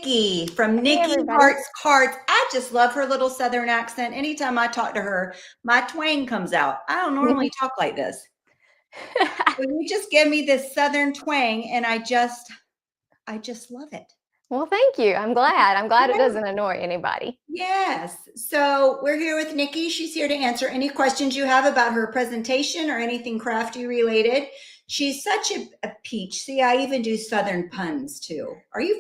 Nikki from Hey, Nikki everybody. Hearts Cards. I just love her little Southern accent. Anytime I talk to her, my twang comes out. I don't normally talk like this. But you just give me this Southern twang, and I just love it. Well, thank you. I'm glad. I'm glad it doesn't annoy anybody. Yes. So we're here with Nikki. She's here to answer any questions you have about her presentation or anything crafty related. She's such a peach. See, I even do Southern puns too. Where are you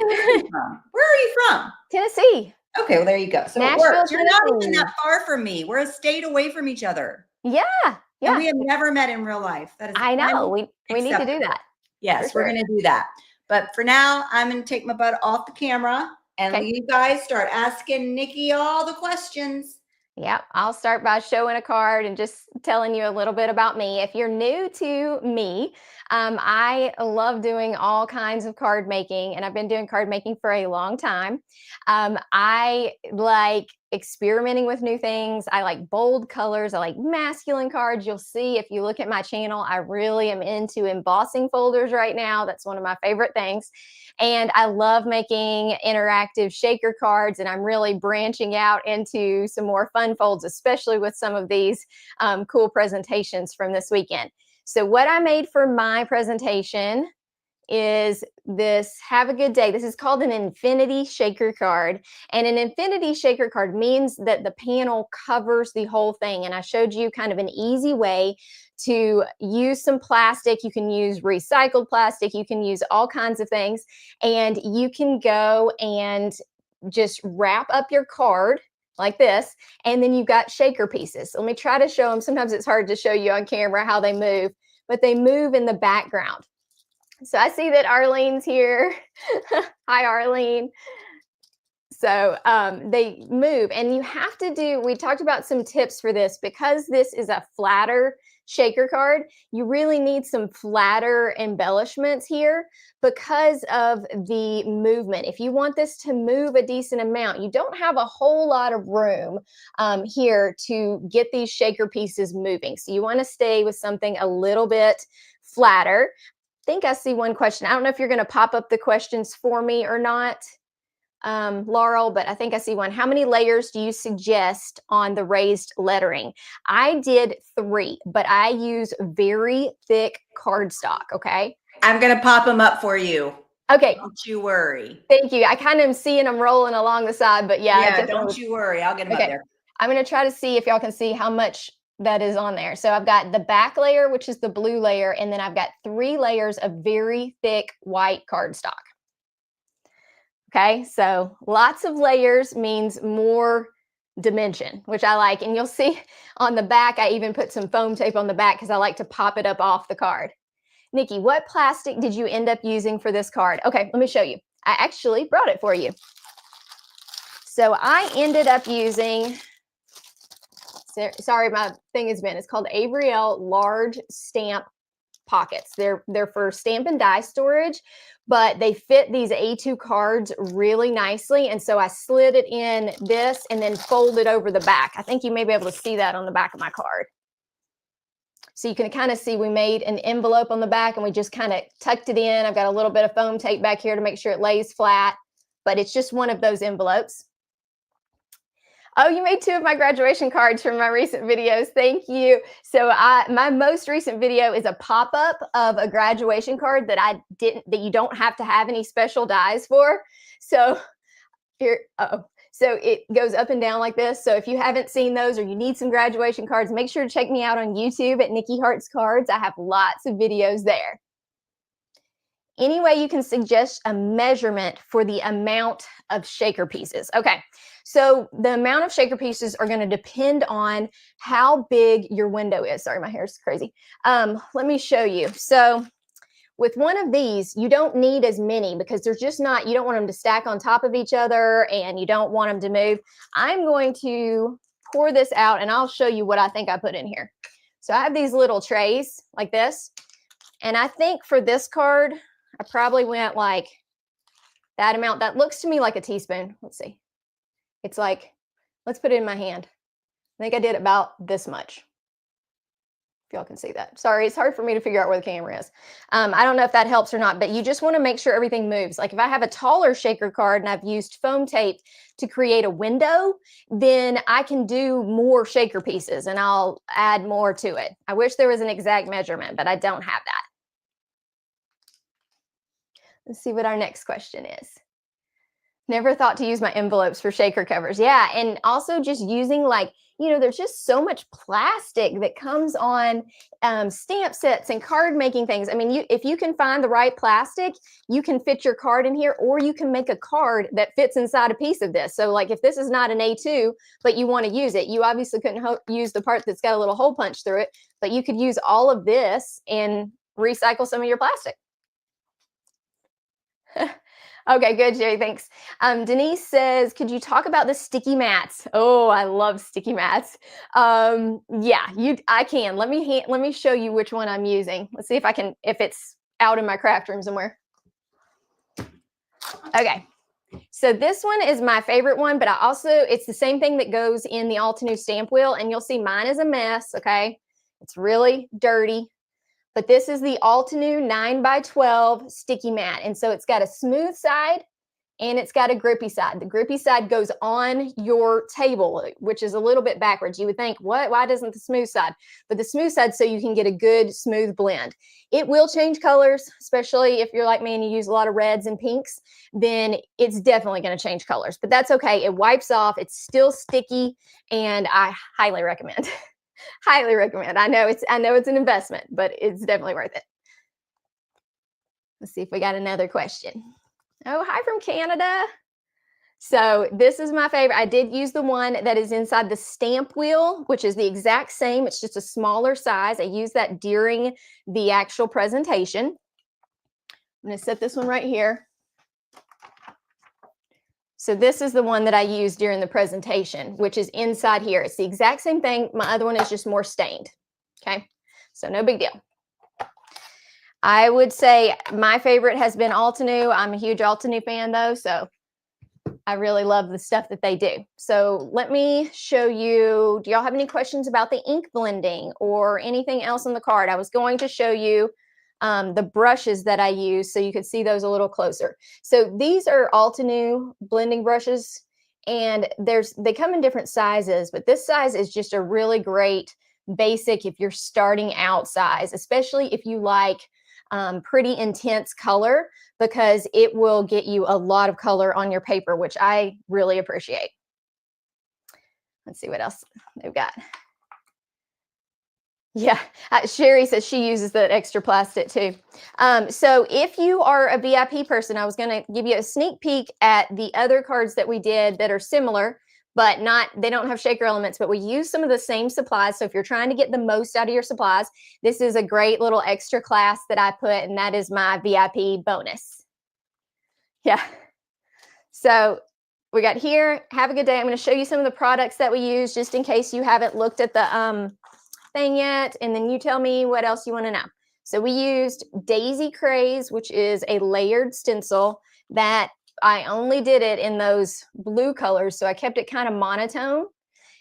from? Where are you from? Tennessee. Okay, well, there you go. So it Nashville, works. You're not even Tennessee. that far from me. We're a state away from each other. Yeah, And yeah. we have never met in real life. That is I know. We need to do unacceptable. that for Yes, we're sure. going to do that. But for now, I'm going to take my butt off the camera and Okay. you guys start asking Nikki all the questions. Yeah, I'll start by showing a card and just telling you a little bit about me. If you're new to me, I love doing all kinds of card making, and I've been doing card making for a long time. I like experimenting with new things. I like bold colors. I like masculine cards. You'll see if you look at my channel, I really am into embossing folders right now. That's one of my favorite things. And I love making interactive shaker cards, and I'm really branching out into some more fun folds, especially with some of these cool presentations from this weekend. So what I made for my presentation is this Have a Good Day. This is called an infinity shaker card. And an infinity shaker card means that the panel covers the whole thing. And I showed you kind of an easy way to use some plastic. You can use recycled plastic. You can use all kinds of things. And you can go and just wrap up your card like this, and then you've got shaker pieces. So let me try to show them. Sometimes it's hard to show you on camera how they move, but they move in the background. So I see that Arlene's here. Hi, Arlene. So they move, and you have to do, we talked about some tips for this. Because this is a flatter shaker card, you really need some flatter embellishments here because of the movement. If you want this to move a decent amount, you don't have a whole lot of room here to get these shaker pieces moving. So you want to stay with something a little bit flatter. I think I see one question. I don't know if you're going to pop up the questions for me or not, Laurel, but I think I see one. How many layers do you suggest on the raised lettering? I did 3, but I use very thick cardstock, okay? I'm going to pop them up for you. Okay. Don't you worry. Thank you. I kind of am seeing them rolling along the side, but yeah. Don't you worry. I'll get them up there. I'm going to try to see if y'all can see how much that is on there. So I've got the back layer, which is the blue layer, and then I've got 3 layers of very thick white cardstock. Okay, so lots of layers means more dimension, which I like. And you'll see on the back, I even put some foam tape on the back because I like to pop it up off the card. Nikki, what plastic did you end up using for this card? Okay, let me show you. I actually brought it for you. So I ended up using, sorry, my thing has been, it's called Avriel Large Stamp Pockets. They're for stamp and die storage, but they fit these A2 cards really nicely. And so I slid it in this and then folded over the back. I think you may be able to see that on the back of my card. So you can kind of see we made an envelope on the back and we just kind of tucked it in. I've got a little bit of foam tape back here to make sure it lays flat, but it's just one of those envelopes. Oh, you made 2 of my graduation cards from my recent videos. Thank you. So my most recent video is a pop-up of a graduation card that you don't have to have any special dies for. So here, so it goes up and down like this. So if you haven't seen those or you need some graduation cards, make sure to check me out on YouTube at Nikki Hearts Cards. I have lots of videos there. Any way you can suggest a measurement for the amount of shaker pieces? Okay, so the amount of shaker pieces are going to depend on how big your window is. Sorry, my hair is crazy. Let me show you. So with one of these, you don't need as many because there's just not, you don't want them to stack on top of each other and you don't want them to move. I'm going to pour this out and I'll show you what I think I put in here. So I have these little trays like this. And I think for this card, I probably went like that amount. That looks to me like a teaspoon. Let's see. It's like, let's put it in my hand. I think I did about this much. If y'all can see that. Sorry, it's hard for me to figure out where the camera is. I don't know if that helps or not, but you just want to make sure everything moves. Like if I have a taller shaker card and I've used foam tape to create a window, then I can do more shaker pieces and I'll add more to it. I wish there was an exact measurement, but I don't have that. Let's see what our next question is. Never thought to use my envelopes for shaker covers. Yeah, and also just using like, there's just so much plastic that comes on stamp sets and card making things. I mean, if you can find the right plastic, you can fit your card in here, or you can make a card that fits inside a piece of this. So like if this is not an A2, but you want to use it, you obviously couldn't use the part that's got a little hole punched through it, but you could use all of this and recycle some of your plastic. Okay, good, Jerry. Thanks. Denise says, could you talk about the sticky mats? Oh, I love sticky mats. Yeah, I can. Let me show you which one I'm using. Let's see if it's out in my craft room somewhere. Okay. So this one is my favorite one, but it's the same thing that goes in the Altenew stamp wheel, and you'll see mine is a mess. Okay. It's really dirty. But this is the Altenew 9x12 sticky mat. And so it's got a smooth side and it's got a grippy side. The grippy side goes on your table, which is a little bit backwards. You would think, why doesn't the smooth side? But the smooth side, so you can get a good smooth blend. It will change colors, especially if you're like me and you use a lot of reds and pinks, then it's definitely going to change colors. But that's okay. It wipes off. It's still sticky, and I highly recommend. Highly recommend. I know it's an investment, but it's definitely worth it. Let's see if we got another question. Oh, hi from Canada. So this is my favorite. I did use the one that is inside the stamp wheel, which is the exact same. It's just a smaller size. I used that during the actual presentation. I'm going to set this one right here. So this is the one that I used during the presentation, which is inside here. It's the exact same thing. My other one is just more stained. Okay, so no big deal. I would say my favorite has been Altenew. I'm a huge Altenew fan though, so I really love the stuff that they do. So let me show you. Do y'all have any questions about the ink blending or anything else on the card? I was going to show you the brushes that I use so you could see those a little closer. So these are Altenew blending brushes, and they come in different sizes, but this size is just a really great basic if you're starting out size, especially if you like pretty intense color, because it will get you a lot of color on your paper, which I really appreciate. Let's see what else they've got. Yeah, Sherry says she uses that extra plastic too. So if you are a VIP person, I was going to give you a sneak peek at the other cards that we did that are similar, but they don't have shaker elements, but we use some of the same supplies. So if you're trying to get the most out of your supplies, this is a great little extra class that I put, and that is my VIP bonus. Yeah. So we got here. Have a good day. I'm going to show you some of the products that we use just in case you haven't looked at the thing yet, and then you tell me what else you want to know. So we used Daisy Craze, which is a layered stencil that I only did it in those blue colors, so I kept it kind of monotone.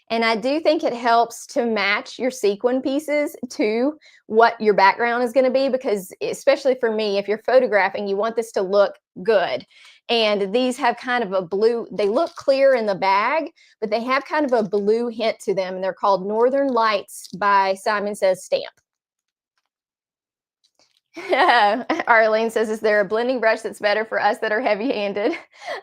And I do think it helps to match your sequin pieces to what your background is going to be, because especially for me, if you're photographing, you want this to look good. And these have kind of a blue, they look clear in the bag, but they have kind of a blue hint to them. And they're called Northern Lights by Simon Says Stamp. Arlene says, is there a blending brush that's better for us that are heavy-handed?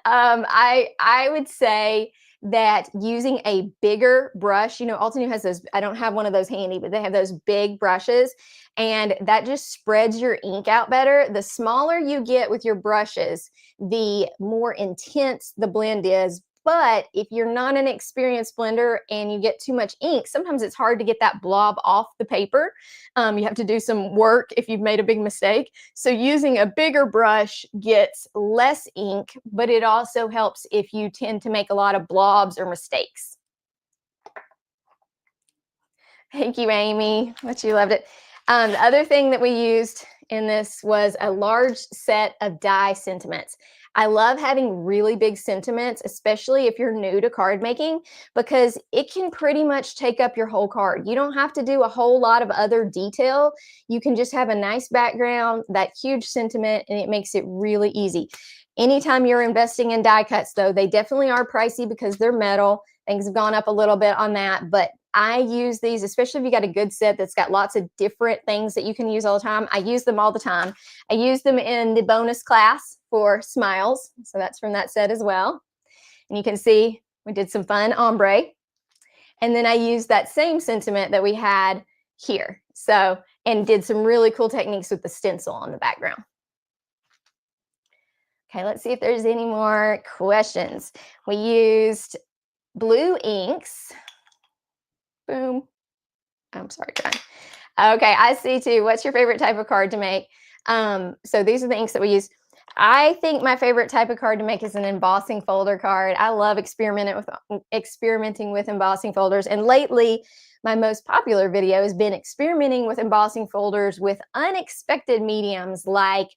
I would say that using a bigger brush, Altenew has those, I don't have one of those handy, but they have those big brushes, and that just spreads your ink out better. The smaller you get with your brushes, the more intense the blend is. But if you're not an experienced blender and you get too much ink, sometimes it's hard to get that blob off the paper. You have to do some work if you've made a big mistake. So using a bigger brush gets less ink, but it also helps if you tend to make a lot of blobs or mistakes. Thank you, Amy. Much you loved it. The other thing that we used and this was a large set of die sentiments. I love having really big sentiments, especially if you're new to card making, because it can pretty much take up your whole card. You don't have to do a whole lot of other detail. You can just have a nice background, that huge sentiment, and it makes it really easy. Anytime you're investing in die cuts, though, they definitely are pricey because they're metal. Things have gone up a little bit on that, but I use these, especially if you got a good set that's got lots of different things that you can use all the time. I use them all the time. I use them in the bonus class for smiles. So that's from that set as well. And you can see we did some fun ombre. And then I used that same sentiment that we had here. So, and did some really cool techniques with the stencil on the background. Okay, let's see if there's any more questions. We used blue inks. Boom. I'm sorry, John. Okay, I see too. What's your favorite type of card to make? So these are the inks that we use. I think my favorite type of card to make is an embossing folder card. I love experimenting with embossing folders. And lately, my most popular video has been experimenting with embossing folders with unexpected mediums like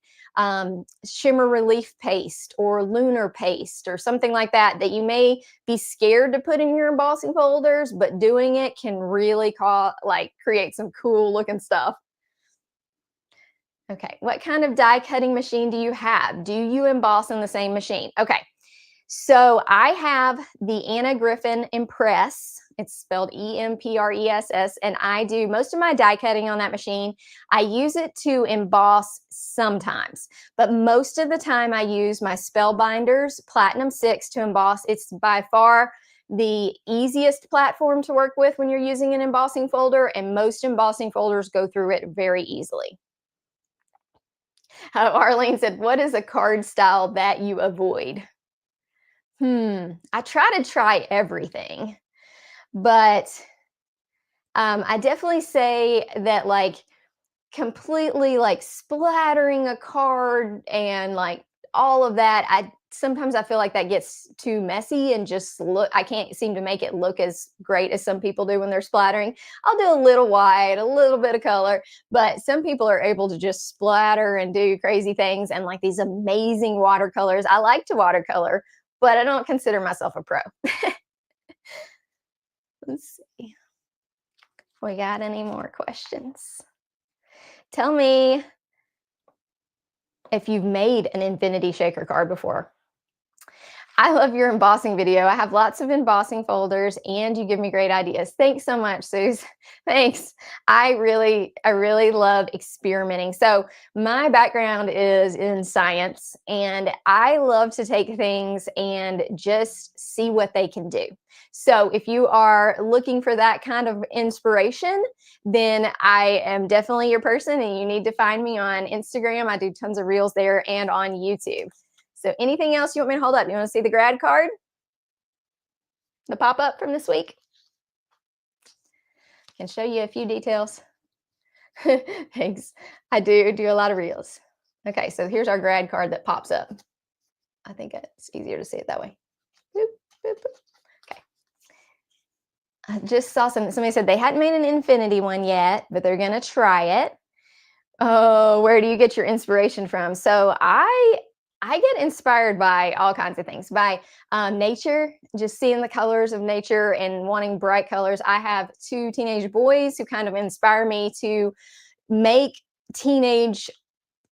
shimmer relief paste or lunar paste or something like that, that you may be scared to put in your embossing folders, but doing it can really create some cool looking stuff. Okay, what kind of die cutting machine do you have? Do you emboss in the same machine? Okay, so I have the Anna Griffin Impress. It's spelled E-M-P-R-E-S-S, and I do most of my die cutting on that machine. I use it to emboss sometimes, but most of the time I use my Spellbinders Platinum 6 to emboss. It's by far the easiest platform to work with when you're using an embossing folder, and most embossing folders go through it very easily. Arlene said, what is a card style that you avoid? I try everything, but I definitely say that completely splattering a card and all of that, sometimes I feel like that gets too messy and I can't seem to make it look as great as some people do when they're splattering. I'll do a little white, a little bit of color, but some people are able to just splatter and do crazy things and these amazing watercolors. I like to watercolor, but I don't consider myself a pro. Let's see. We got any more questions? Tell me if you've made an infinity shaker card before. I love your embossing video. I have lots of embossing folders and you give me great ideas. Thanks so much, Suze. Thanks. I really love experimenting. So my background is in science and I love to take things and just see what they can do. So if you are looking for that kind of inspiration, then I am definitely your person and you need to find me on Instagram. I do tons of reels there and on YouTube. So anything else you want me to hold up? You want to see the grad card? The pop-up from this week? I can show you a few details. Thanks. I do a lot of reels. Okay, so here's our grad card that pops up. I think it's easier to see it that way. Boop, boop, boop. Okay. I just saw somebody said they hadn't made an infinity one yet, but they're going to try it. Oh, where do you get your inspiration from? So I get inspired by all kinds of things, by nature, just seeing the colors of nature and wanting bright colors. I have 2 teenage boys who kind of inspire me to make teenage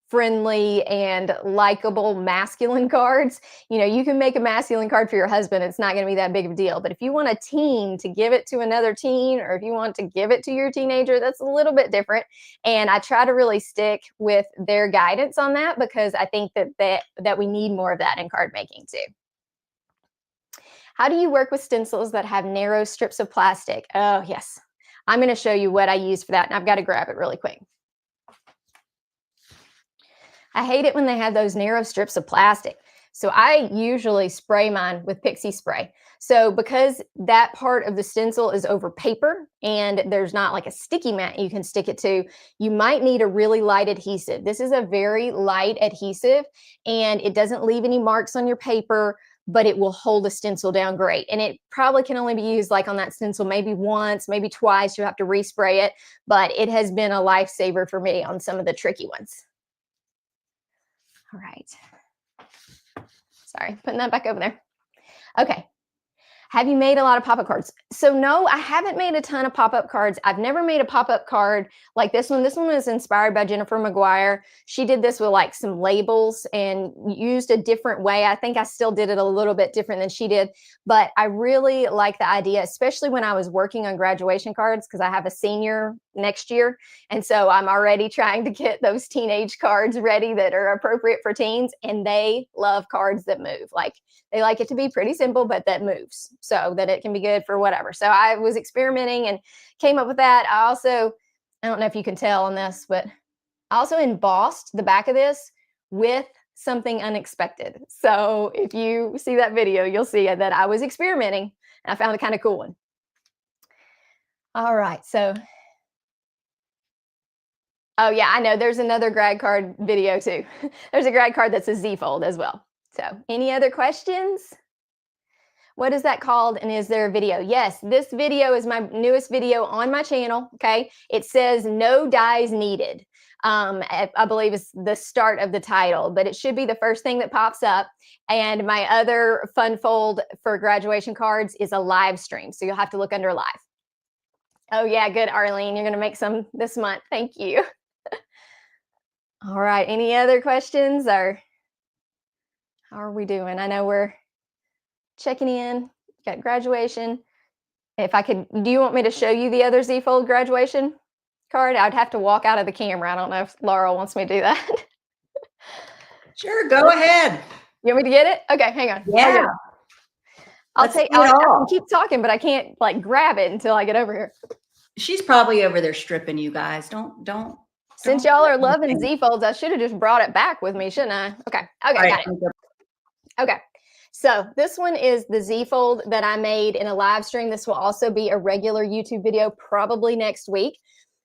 friendly and likable masculine cards. You know, you can make a masculine card for your husband. It's not going to be that big of a deal. But if you want a teen to give it to another teen, or if you want to give it to your teenager, that's a little bit different. And I try to really stick with their guidance on that because I think that we need more of that in card making too. How do you work with stencils that have narrow strips of plastic? Oh, yes. I'm going to show you what I use for that. And I've got to grab it really quick. I hate it when they have those narrow strips of plastic. So I usually spray mine with Pixie spray. So because that part of the stencil is over paper and there's not like a sticky mat you can stick it to, you might need a really light adhesive. This is a very light adhesive and it doesn't leave any marks on your paper, but it will hold the stencil down great. And it probably can only be used on that stencil maybe once, maybe twice. You have to respray it, but it has been a lifesaver for me on some of the tricky ones. All right. Sorry, putting that back over there. Okay. Have you made a lot of pop-up cards? So no, I haven't made a ton of pop-up cards. I've never made a pop-up card like this one. This one was inspired by Jennifer McGuire. She did this with like some labels and used a different way. I think I still did it a little bit different than she did, but I really like the idea, especially when I was working on graduation cards, because I have a senior next year. And so I'm already trying to get those teenage cards ready that are appropriate for teens. And they love cards that move. Like they like it to be pretty simple, but that moves so that it can be good for whatever. So I was experimenting and came up with that. I don't know if you can tell on this, but I also embossed the back of this with something unexpected. So if you see that video, you'll see that I was experimenting and I found a kind of cool one. All right. So, oh yeah, I know there's another grad card video too. There's a grad card that's a Z fold as well. So any other questions? What is that called? And is there a video? Yes, this video is my newest video on my channel. Okay. It says no dies needed. I believe it's the start of the title, but it should be the first thing that pops up. And my other fun fold for graduation cards is a live stream. So you'll have to look under live. Oh yeah, good, Arlene. You're going to make some this month. Thank you. All right. Any other questions or how are we doing? I know we're checking in. Got graduation. If I could, do you want me to show you the other Z fold graduation card? I'd have to walk out of the camera. I don't know if Laurel wants me to do that. Sure, go ahead. You want me to get it? Okay, hang on. Yeah. I can keep talking, but I can't like grab it until I get over here. She's probably over there stripping you guys. Don't. Since y'all are loving Z folds, I should have just brought it back with me, shouldn't I? Okay, got it. Okay. So this one is the Z fold that I made in a live stream. This will also be a regular YouTube video probably next week.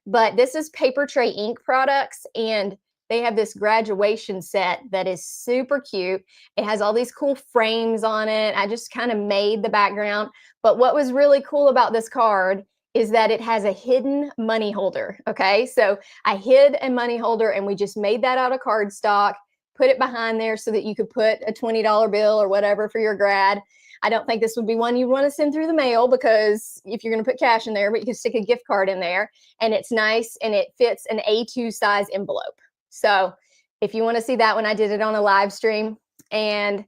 But this is Paper Tray Ink products, and they have this graduation set that is super cute. It has all these cool frames on it. I just kind of made the background. But what was really cool about this card is that it has a hidden money holder. Okay, so I hid a money holder and we just made that out of cardstock, put it behind there so that you could put a $20 bill or whatever for your grad. I don't think this would be one you want to send through the mail because if you're going to put cash in there, but you can stick a gift card in there and it's nice and it fits an A2 size envelope. So if you want to see that one, I did it on a live stream and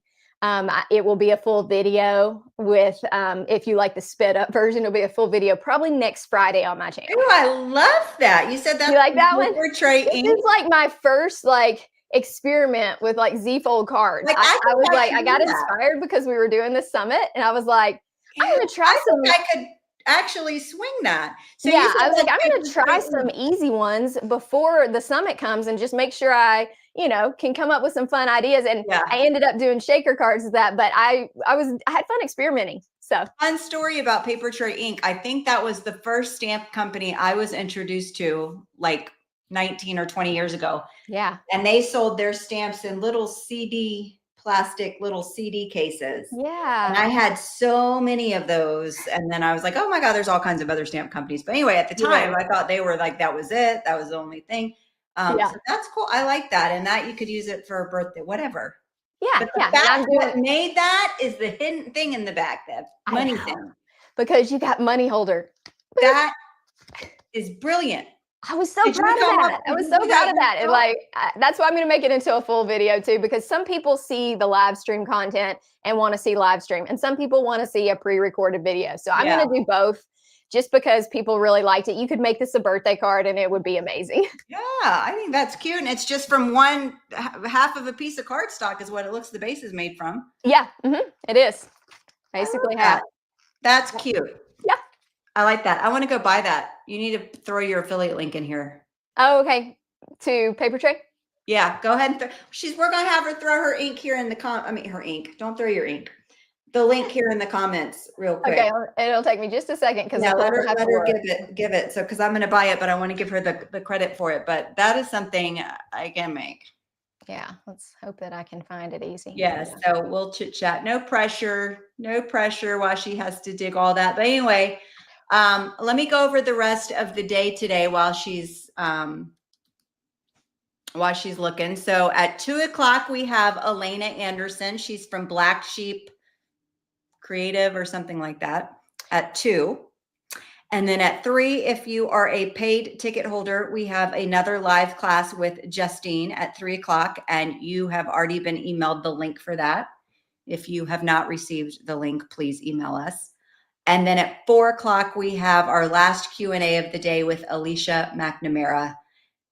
it will be a full video with, if you like the sped up version, it'll be a full video probably next Friday on my channel. Oh, I love that. You said that. You like that one? Tray this ink. is like my first experiment with Z fold cards. I was like, I got inspired because we were doing this summit and I was like, I'm going to try some. I could actually swing that. So yeah, I was like, I'm going to try some easy ones before the summit comes and just make sure I, can come up with some fun ideas. And I ended up doing shaker cards with that, but I had fun experimenting. So fun story about Paper Tray Ink. I think that was the first stamp company I was introduced to 19 or 20 years ago. Yeah. And they sold their stamps in little plastic CD cases. Yeah. And I had so many of those. And then I was like, oh my God, there's all kinds of other stamp companies. But anyway, at the time, I thought they were that was it. That was the only thing. So that's cool. I like that. And that you could use it for a birthday, whatever. Yeah. What made that is the hidden thing in the back, that money thing. Because you got money holder. That is brilliant. I was so proud of that. I was so proud of that. And that's why I'm going to make it into a full video too, because some people see the live stream content and want to see live stream, and some people want to see a pre-recorded video. So I'm going to do both just because people really liked it. You could make this a birthday card and it would be amazing. Yeah, I think that's cute. And it's just from one half of a piece of cardstock is what it looks the base is made from. Yeah, it is. Basically half. That's cute. Yeah. I like that. I want to go buy that. You need to throw your affiliate link in here. Oh, okay. To Paper Tray? Yeah, go ahead and we're going to have her throw her ink here in the her ink. Don't throw your ink. The link here in the comments real quick. Okay, it'll take me just a second because let her give it. So because I'm going to buy it, but I want to give her the credit for it. But that is something I can make. Yeah, let's hope that I can find it easy. Yes, so we'll chit chat. No pressure while she has to dig all that. But anyway, let me go over the rest of the day today while she's while she's looking. So at 2:00, we have Elena Anderson. She's from Black Sheep Creative or something like that at 2. And then at 3, if you are a paid ticket holder, we have another live class with Justine at 3:00, and you have already been emailed the link for that. If you have not received the link, please email us. And then at 4:00, we have our last Q&A of the day with Alicia McNamara,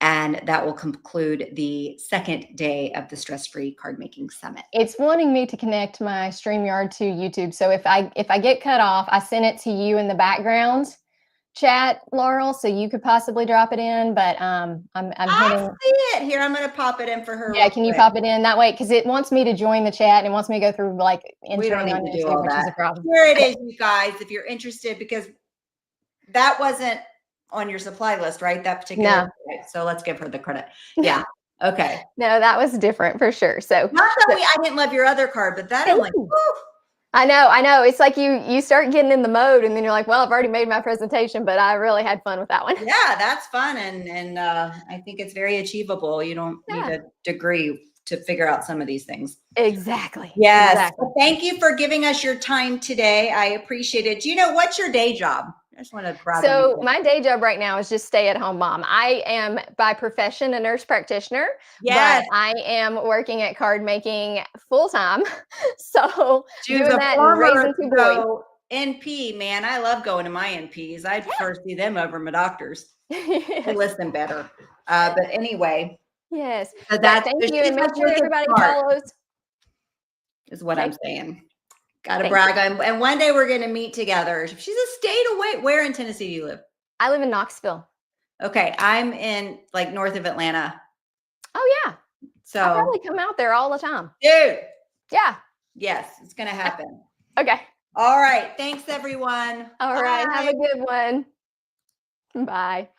and that will conclude the second day of the Stress-Free Card Making Summit. It's wanting me to connect my StreamYard to YouTube. So if I get cut off, I sent it to you in the background chat, Laurel, so you could possibly drop it in. But I'm hitting. I see it here. I'm going to pop it in for her. Yeah, can you pop it in that way? Because it wants me to join the chat and it wants me to go through like We don't entering need on to do YouTube, all which is a that. problem. Here it is, you guys, if you're interested, because that wasn't on your supply list, right? That particular. No. Right, so let's give her the credit. Yeah. Okay. No, that was different for sure. So not that I didn't love your other card, but that I'm like, woo. I know. It's like you start getting in the mode and then you're like, well, I've already made my presentation, but I really had fun with that one. Yeah, that's fun. And I think it's very achievable. You don't need a degree to figure out some of these things. Exactly. Yes. Exactly. Well, thank you for giving us your time today. I appreciate it. Do you know what's your day job? I just want to brag. So my day job right now is just stay-at-home mom. I am by profession a nurse practitioner, yes, but I am working at card making full time. So She's doing that and raising 2 boys. NP, man, I love going to my NPs. I'd prefer to see them over my doctors. Yes. I listen better. But anyway. Yes. So thank you, and make sure everybody follows. Is what I'm saying. Got to brag on. And one day we're going to meet together. She's a state away. Where in Tennessee do you live? I live in Knoxville. Okay. I'm in like north of Atlanta. Oh, yeah. So I probably come out there all the time. Dude. Yeah. Yes, it's going to happen. Okay. All right. Thanks, everyone. All right. Have a good one. Bye.